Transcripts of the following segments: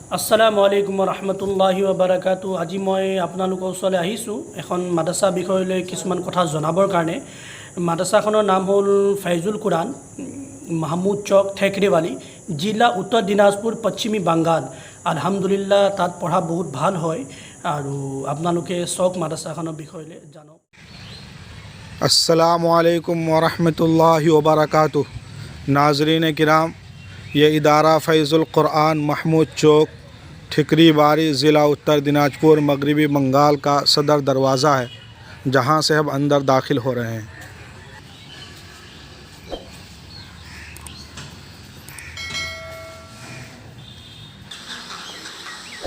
আসসালামুআলাইকুম রহমতুল্লাহি ওবাৰাকাতু। আজি মই আপোনালোকৰ ওচৰলৈ আহিছোঁ এখন মাদ্ৰাছা বিষয়লৈ কিছুমান কথা জনাবৰ কাৰণে। মাদ্ৰাছাখনৰ নাম হ'ল ফাইজুল কুৰান, মাহমুদ চক, ঠেকৰিৱালী, জিলা উত্তৰ দিনাজপুৰ, পশ্চিমী বাংগাল। আলহামদুলিল্লাহ তাত পঢ়া বহুত ভাল হয় আৰু আপোনালোকে চক মাদ্ৰাছাখনৰ বিষয়লৈ জানক। अस्सलामुअलैकुम वरहमतुल्लाहि वबरकातुह। नाज़रीन किराम, ये इदारा फ़ैज़ुल क़ुरआन महमूद चौक, ठिकरी बारी, ज़िला उत्तर दिनाजपुर, मगरबी बंगाल का सदर दरवाज़ा है, जहाँ से अब अंदर दाखिल हो रहे हैं।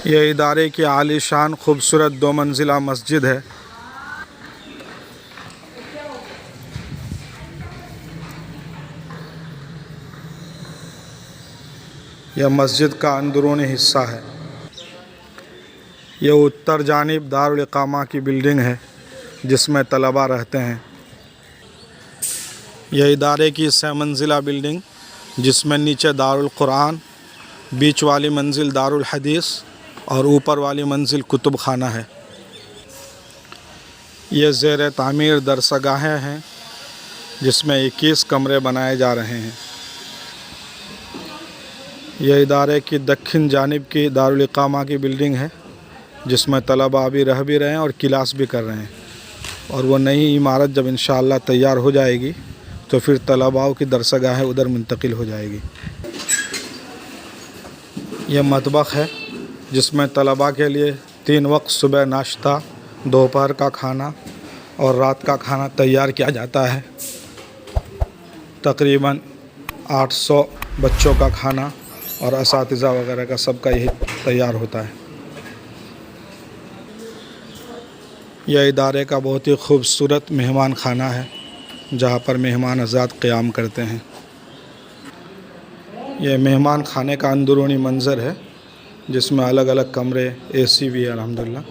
यह इदारे की आलीशान खूबसूरत 2 मंजिला मस्जिद है। यह मस्जिद का अंदरूनी हिस्सा है। यह उत्तर जानिब दारुल इकामा की बिल्डिंग है जिसमें तलबा रहते हैं। यह इदारे की 6 मंजिला बिल्डिंग, जिसमें नीचे दारुल कुरान, बीच वाली मंजिल दारुल हदीस और ऊपर वाली मंजिल कुतुब खाना है। ये ज़ेर तामीर दरसगाहें हैं जिसमें 21 कमरे बनाए जा रहे हैं। यह इदारे की दक्षिण जानिब की दारुल इकामा की बिल्डिंग है जिसमें तलबा अभी रह भी रहे हैं और क्लास भी कर रहे हैं, और वो नई इमारत जब इंशाअल्लाह तैयार हो जाएगी तो फिर तलबाओं की दरसगाहें उधर मुंतकिल हो जाएगी। यह मतबख़ है जिसमें तलबा के लिए 3 वक्त सुबह नाश्ता, दोपहर का खाना और रात का खाना तैयार किया जाता है। तकरीबन 800 बच्चों का खाना और असातिज़ा वगैरह का सबका यही तैयार होता है। यह इदारे का बहुत ही खूबसूरत मेहमान खाना है जहाँ पर मेहमान आज़ाद क़याम करते हैं। यह मेहमान खाने का अंदरूनी मंज़र है जिसमें अलग अलग कमरे, AC भी है अल्हम्दुलिल्लाह।